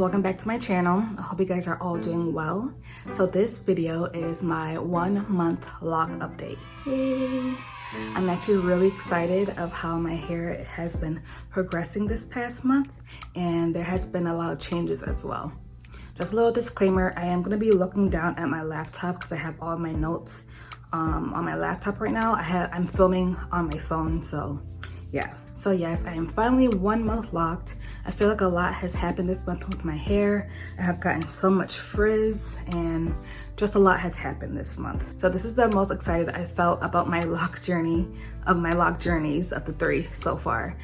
welcome back to my channel. I hope you guys are all doing well. So this video is my 1 month loc update. Yay! I'm actually really excited of how my hair has been progressing this past month, and there has been a lot of changes as well. Just a little disclaimer, I am going to be looking down at my laptop because I have all of my notes on my laptop right now. I'm filming on my phone, so yeah. So yes, I am finally 1 month locked. I feel like a lot has happened this month with my hair. I have gotten so much frizz and just a lot has happened this month. So this is the most excited I felt about my loc journey, of my loc journeys of the 3 so far.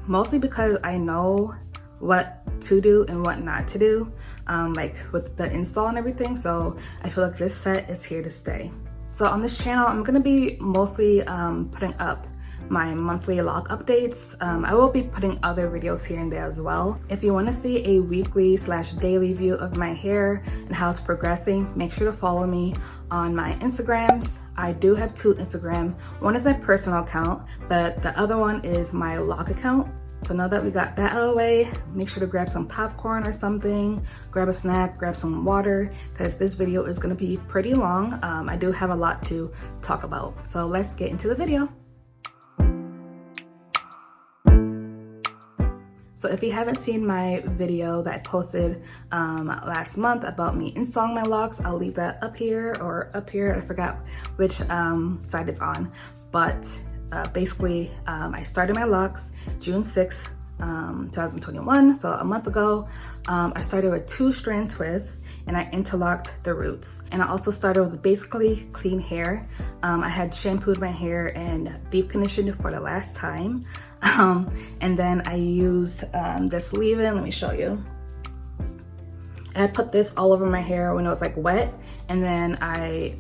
Mostly because I know what to do and what not to do, like with the install and everything. So I feel like this set is here to stay. So on this channel, I'm gonna be mostly putting up my monthly loc updates. I will be putting other videos here and there as well. If you want to see a weekly/daily view of my hair and how it's progressing, make sure to follow me on my Instagrams. I do have 2 Instagram. One is my personal account, but the other one is my Loc account. So now that we got that out of the way, make sure to grab some popcorn or something, grab a snack, grab some water, because this video is going to be pretty long. I do have a lot to talk about. So let's get into the video. So if you haven't seen my video that I posted last month about me installing my locs, I'll leave that up here or up here. I forgot which side it's on. But basically, I started my locs June 6th, 2021. So a month ago, I started with 2 strand twists and I interlocked the roots. And I also started with basically clean hair. I had shampooed my hair and deep conditioned for the last time. And then I used this leave-in. Let me show you. I had put this all over my hair when it was like wet, and then I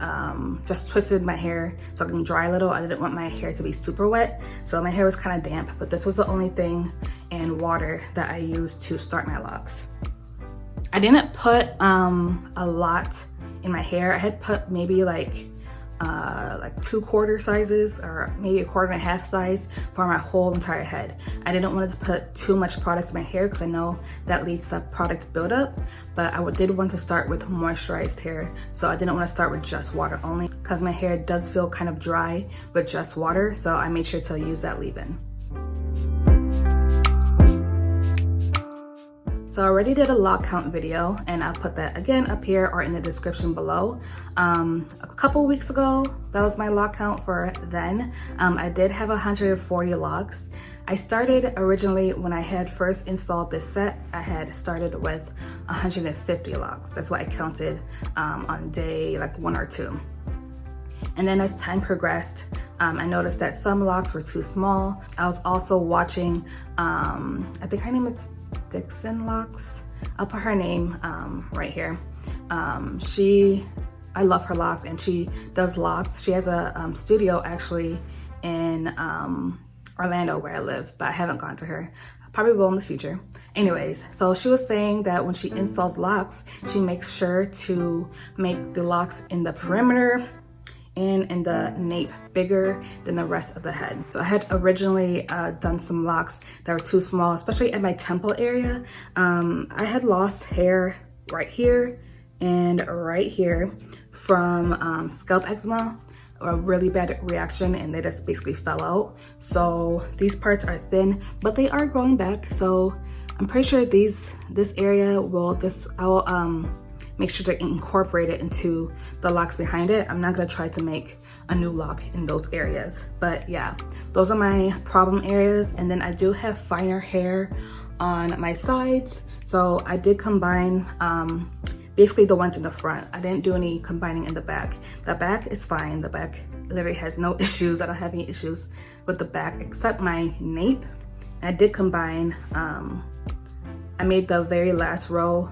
just twisted my hair so I can dry a little. I didn't want my hair to be super wet, so my hair was kind of damp, but this was the only thing and water that I used to start my locs. I didn't put a lot in my hair. I had put maybe like 2 quarter sizes or maybe a 1.25 size for my whole entire head. I didn't want to put too much product in my hair because I know that leads to product buildup, but I did want to start with moisturized hair. So I didn't want to start with just water only because my hair does feel kind of dry with just water. So I made sure to use that leave-in. So I already did a loc count video and I'll put that again up here or in the description below. A couple weeks ago, that was my loc count for then. I did have 140 locs. I started originally when I had first installed this set, I had started with 150 locs. That's what I counted on day like 1 or 2. And then as time progressed, I noticed that some locs were too small. I was also watching, I think her name is Dixon Locs. I'll put her name right here. I love her locs and she does locs. She has a studio actually in Orlando where I live, but I haven't gone to her. I probably will in the future. Anyways, so she was saying that when she installs locs, she makes sure to make the locs in the perimeter and in the nape bigger than the rest of the head. So I had originally done some locs that were too small, especially at my temple area. I had lost hair right here and right here from scalp eczema, a really bad reaction, and they just basically fell out. So these parts are thin, but they are growing back. So I'm pretty sure this area will I will make sure to incorporate it into the locs behind it. I'm not gonna try to make a new loc in those areas, but yeah, those are my problem areas. And then I do have finer hair on my sides. So I did combine basically the ones in the front. I didn't do any combining in the back. The back is fine. The back literally has no issues. I don't have any issues with the back except my nape. And I did combine, I made the very last row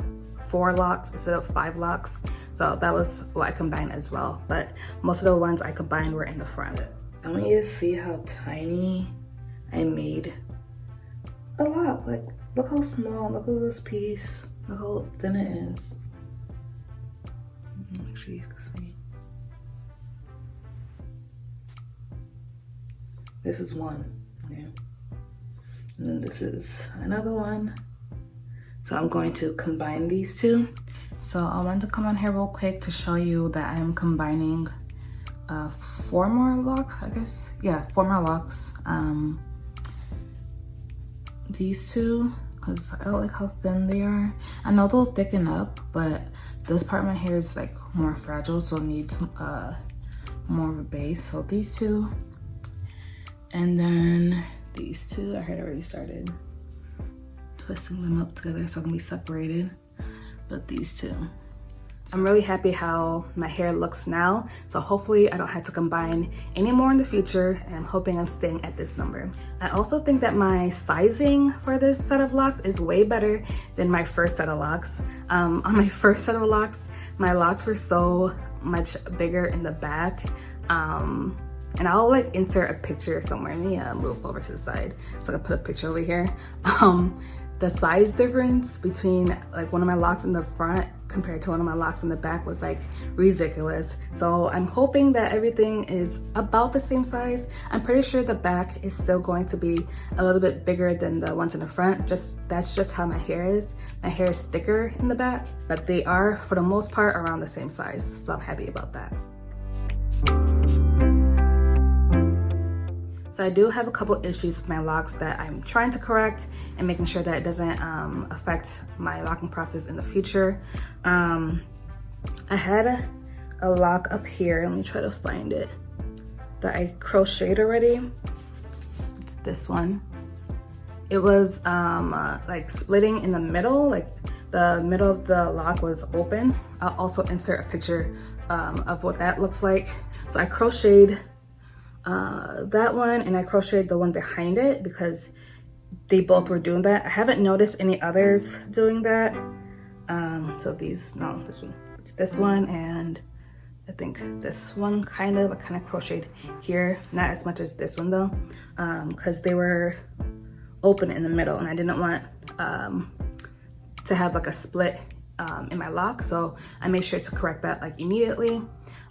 4 locs instead of 5 locs. So that was what I combined as well. But most of the ones I combined were in the front. I want you to see how tiny I made a loc. Like, look how small, look at this piece. Look how thin it is. Make sure you can see. This is one, okay? And then this is another one. So I'm going to combine these two. So I wanted to come on here real quick to show you that I'm combining 4 more locks, I guess. Yeah, 4 more locks. These two, because I don't like how thin they are. I know they'll thicken up, but this part of my hair is like more fragile, so it needs more of a base. So these two, and then these two. I had already started twisting them up together so I can be separated, but these two. I'm really happy how my hair looks now, so hopefully I don't have to combine any more in the future, and I'm hoping I'm staying at this number. I also think that my sizing for this set of locks is way better than my first set of locks. On my first set of locks, my locks were so much bigger in the back, and I'll like insert a picture somewhere. Let me move over to the side so I can put a picture over here. The size difference between like one of my locks in the front compared to one of my locks in the back was like ridiculous. So I'm hoping that everything is about the same size. I'm pretty sure the back is still going to be a little bit bigger than the ones in the front. That's just how my hair is. My hair is thicker in the back, but they are for the most part around the same size. So I'm happy about that. So I do have a couple issues with my locks that I'm trying to correct and making sure that it doesn't affect my locking process in the future. I had a lock up here. Let me try to find it. That I crocheted already. It's this one. It was like splitting in the middle, like the middle of the lock was open. I'll also insert a picture of what that looks like. So I crocheted that one, and I crocheted the one behind it because they both were doing that. I haven't noticed any others doing that. So these, no, this one, it's this one, and I think this one I kind of crocheted here, not as much as this one though, because they were open in the middle and I didn't want to have like a split in my lock, so I made sure to correct that like immediately.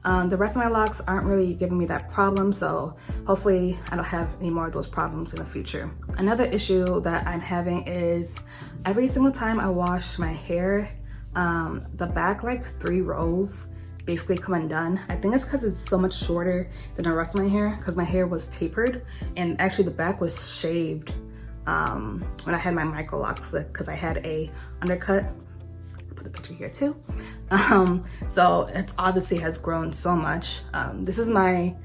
The rest of my locks aren't really giving me that problem, so hopefully I don't have any more of those problems in the future. Another issue that I'm having is every single time I wash my hair, the back like 3 rows basically come undone. I think it's because it's so much shorter than the rest of my hair, because my hair was tapered and actually the back was shaved when I had my micro locks, because I had a undercut. I'll put the picture here too. So it obviously has grown so much. This is my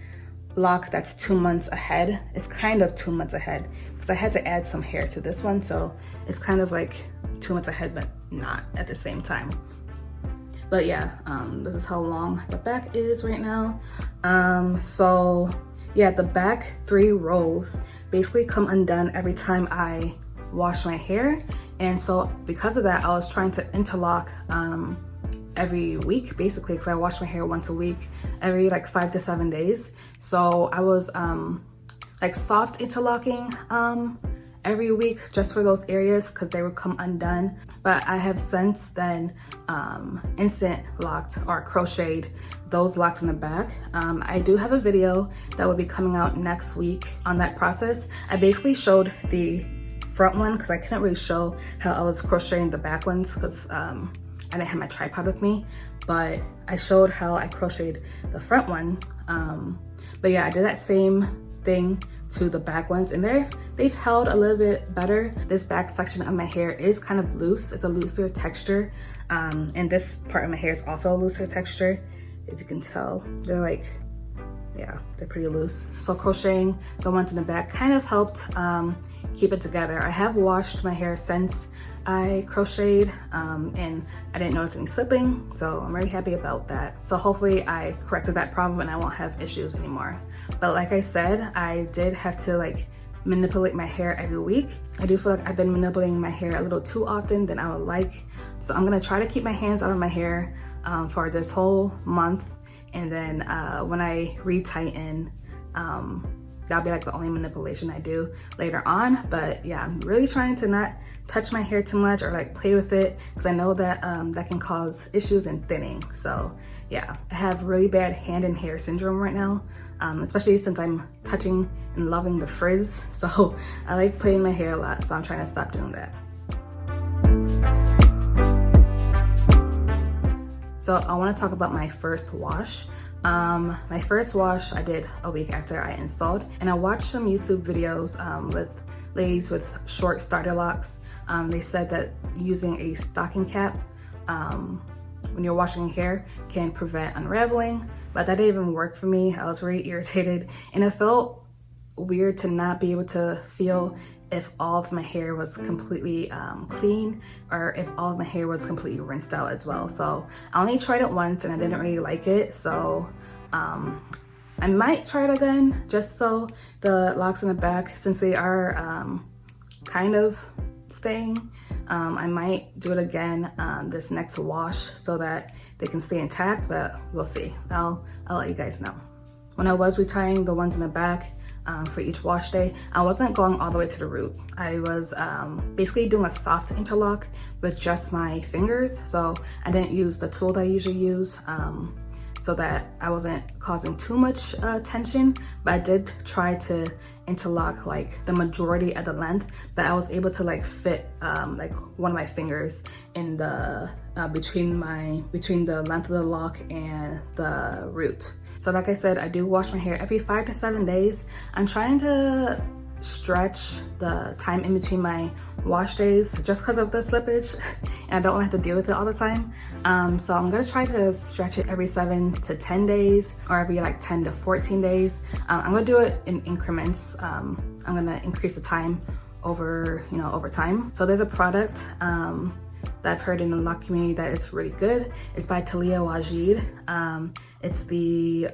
lock that's 2 months ahead. It's kind of 2 months ahead because I had to add some hair to this one, so it's kind of like 2 months ahead but not at the same time. But yeah, this is how long the back is right now. So yeah, the back 3 rows basically come undone every time I wash my hair, and so because of that I was trying to interlock every week basically, because I wash my hair once a week every like 5 to 7 days. So I was like soft interlocking every week just for those areas because they would come undone. But I have since then instant locked or crocheted those locks in the back. I do have a video that will be coming out next week on that process. I basically showed the front one because I couldn't really show how I was crocheting the back ones because I didn't have my tripod with me, but I showed how I crocheted the front one. But yeah, I did that same thing to the back ones, and they've held a little bit better. This back section of my hair is kind of loose. It's a looser texture, and this part of my hair is also a looser texture. If you can tell, they're like, yeah, they're pretty loose. So crocheting the ones in the back kind of helped keep it together. I have washed my hair since I crocheted and I didn't notice any slipping, so I'm really happy about that. So hopefully I corrected that problem and I won't have issues anymore. But like I said, I did have to like manipulate my hair every week. I do feel like I've been manipulating my hair a little too often than I would like. So I'm gonna try to keep my hands out of my hair for this whole month, and then when I retighten, that'll be like the only manipulation I do later on. But yeah, I'm really trying to not touch my hair too much or like play with it, because I know that that can cause issues in thinning. So yeah, I have really bad hand and hair syndrome right now, especially since I'm touching and loving the frizz. So I like playing my hair a lot, so I'm trying to stop doing that. So I want to talk about my first wash. My first wash I did a week after I installed, and I watched some YouTube videos with ladies with short starter locks. They said that using a stocking cap when you're washing hair can prevent unraveling, but that didn't even work for me. I was very irritated, and it felt weird to not be able to feel if all of my hair was completely clean or if all of my hair was completely rinsed out as well. So I only tried it once and I didn't really like it, so I might try it again just so the locks in the back, since they are kind of staying, I might do it again this next wash so that they can stay intact, but we'll see. I'll let you guys know. When I was retying the ones in the back for each wash day, I wasn't going all the way to the root. I was basically doing a soft interlock with just my fingers, so I didn't use the tool that I usually use so that I wasn't causing too much tension, but I did try to interlock like the majority of the length, but I was able to like fit like one of my fingers in the between the length of the lock and the root. So like I said, I do wash my hair every 5 to 7 days. I'm trying to stretch the time in between my wash days just because of the slippage and I don't want to have to deal with it all the time. So I'm gonna try to stretch it every 7 to 10 days or every like 10 to 14 days. I'm gonna do it in increments. I'm gonna increase the time over time. So there's a product that I've heard in the loc community that is really good. It's by Talia Wajid. It's the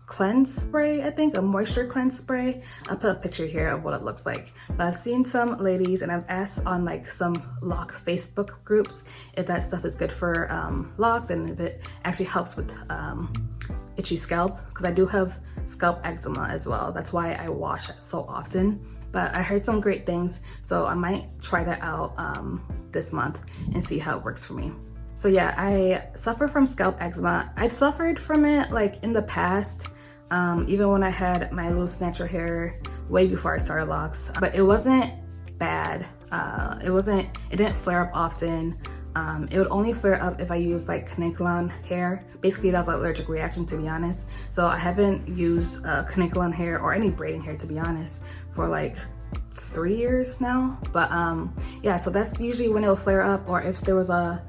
cleanse spray, I think, a moisture cleanse spray. I'll put a picture here of what it looks like. But I've seen some ladies and I've asked on like some loc Facebook groups if that stuff is good for locks and if it actually helps with itchy scalp, because I do have scalp eczema as well. That's why I wash so often. But I heard some great things, so I might try that out this month and see how it works for me. So yeah, I suffer from scalp eczema. I've suffered from it like in the past, even when I had my loose natural hair way before I started locks, but it wasn't bad. It didn't flare up often. It would only flare up if I used like Kanekalon hair. Basically that was an allergic reaction, to be honest. So I haven't used Kanekalon hair or any braiding hair, to be honest, for like 3 years now. But yeah, so that's usually when it'll flare up, or if there was a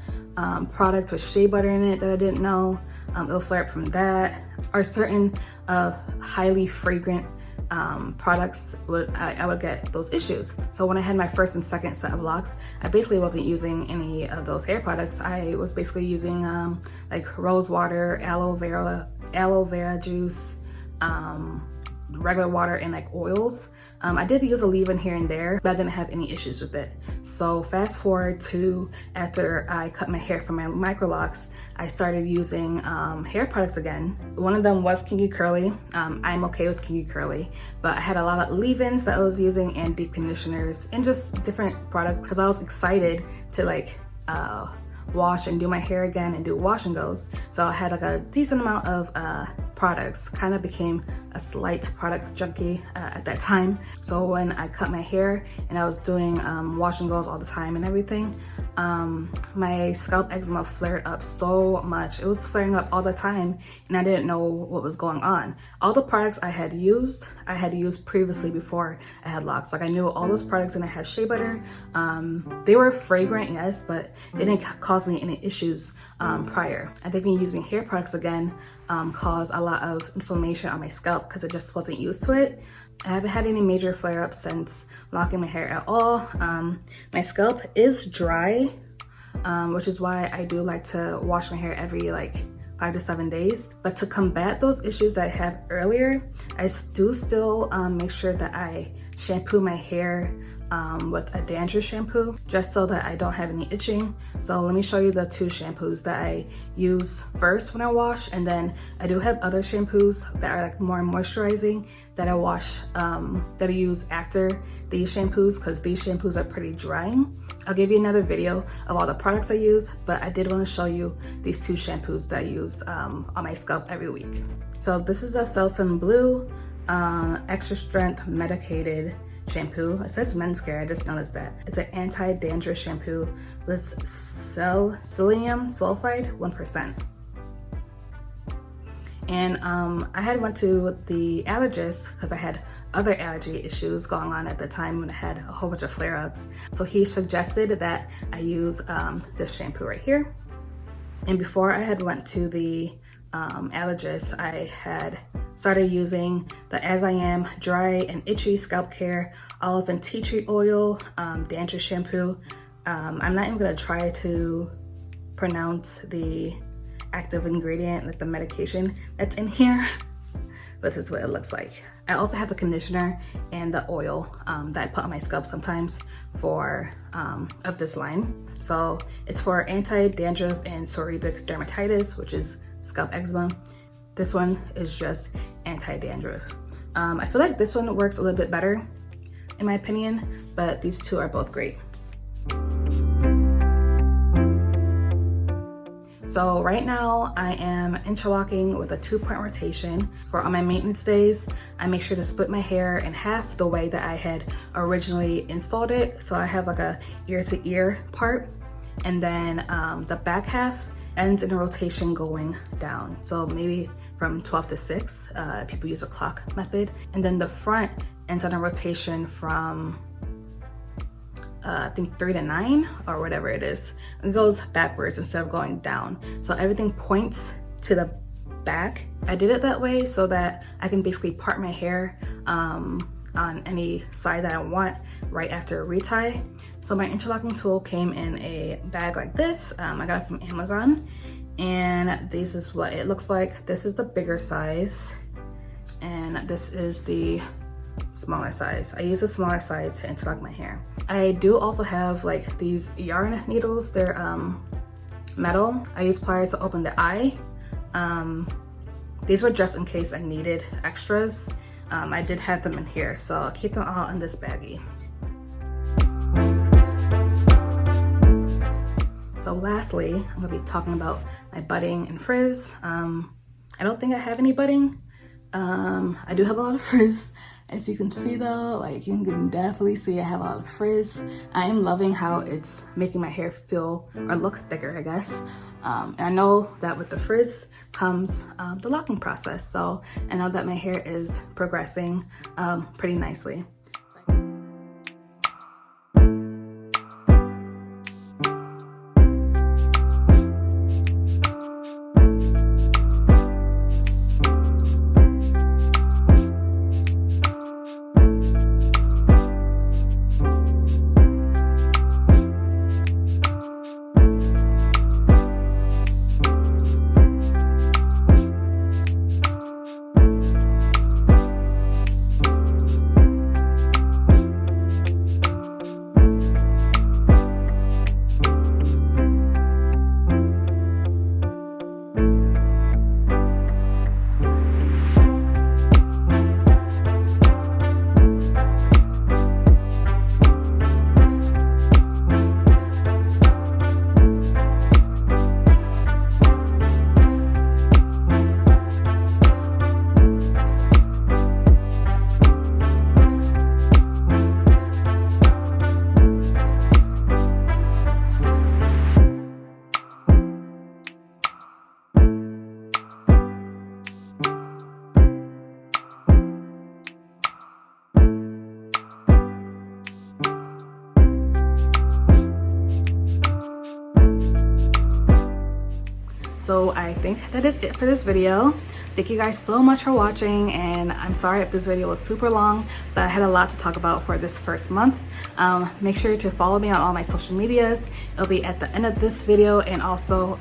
product with shea butter in it that I didn't know, it'll flare up from that. Or certain highly fragrant products, I would get those issues. So when I had my first and second set of locks, I basically wasn't using any of those hair products. I was basically using like rose water, aloe vera juice, regular water, and like oils. I did use a leave-in here and there, but I didn't have any issues with it. So fast forward to after I cut my hair from my micro locks, I started using hair products again. One of them was Kinky Curly. I'm okay with Kinky Curly, but I had a lot of leave-ins that I was using and deep conditioners and just different products because I was excited to like wash and do my hair again and do wash and goes. So I had like a decent amount of products, kind of became a slight product junkie at that time. So when I cut my hair and I was doing wash and goes all the time and everything, my scalp eczema flared up so much. It was flaring up all the time and I didn't know what was going on. All the products I had used previously before I had locks. Like I knew all those products and I had shea butter. They were fragrant, yes, but they didn't cause me any issues prior. I think me using hair products again caused a lot of inflammation on my scalp because it just wasn't used to it. I haven't had any major flare-ups since locking my hair at all. My scalp is dry, which is why I do like to wash my hair every like 5 to 7 days. But to combat those issues that I had earlier, I do still make sure that I shampoo my hair with a dandruff shampoo just so that I don't have any itching. So let me show you the 2 shampoos that I use first when I wash, and then I do have other shampoos that are like more moisturizing that I wash, that I use after these shampoos because these shampoos are pretty drying. I'll give you another video of all the products I use, but I did want to show you these 2 shampoos that I use on my scalp every week. So this is a Selsun Blue extra strength medicated shampoo. It says men's care, I just noticed that. It's an anti-dandruff shampoo with psyllium sulfide 1%. And I had went to the allergist because I had other allergy issues going on at the time when I had a whole bunch of flare-ups. So he suggested that I use this shampoo right here. And before I had went to the allergist, I had started using the As I Am Dry and Itchy Scalp Care Olive and Tea Tree Oil dandruff shampoo. I'm not even gonna try to pronounce the active ingredient, like the medication that's in here, but this is what it looks like. I also have the conditioner and the oil that I put on my scalp sometimes for of this line. So it's for anti-dandruff and psoriatic dermatitis, which is scalp eczema. This one is just anti-dandruff. I feel like this one works a little bit better in my opinion, but these two are both great. So right now I am interlocking with a 2-point rotation. For on my maintenance days, I make sure to split my hair in half the way that I had originally installed it. So I have like a ear to ear part, and then the back half ends in a rotation going down. So maybe from 12 to 6, people use a clock method. And then the front ends on a rotation from I think 3 to 9 or whatever it is. It goes backwards instead of going down. So everything points to the back. I did it that way so that I can basically part my hair on any side that I want right after a retie. So my interlocking tool came in a bag like this. I got it from Amazon, and this is what it looks like. This is the bigger size, and this is the smaller size. I use the smaller size to interlock my hair. I do also have like these yarn needles. They're metal. I use pliers to open the eye. These were just in case I needed extras. I did have them in here, so I'll keep them all in this baggie. So lastly, I'm gonna be talking about my budding and frizz. I don't think I have any budding. I do have a lot of frizz. As you can see though, like you can definitely see I have a lot of frizz. I am loving how it's making my hair feel or look thicker, I guess. And I know that with the frizz comes the locking process. So I know that my hair is progressing pretty nicely. So I think that is it for this video. Thank you guys so much for watching, and I'm sorry if this video was super long, but I had a lot to talk about for this first month. Make sure to follow me on all my social medias. It'll be at the end of this video and also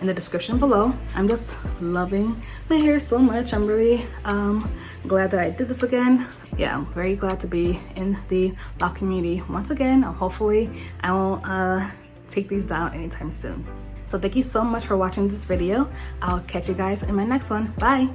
in the description below. I'm just loving my hair so much. I'm really glad that I did this again. Yeah, I'm very glad to be in the Loc community once again. Hopefully I won't take these down anytime soon. So thank you so much for watching this video. I'll catch you guys in my next one. Bye.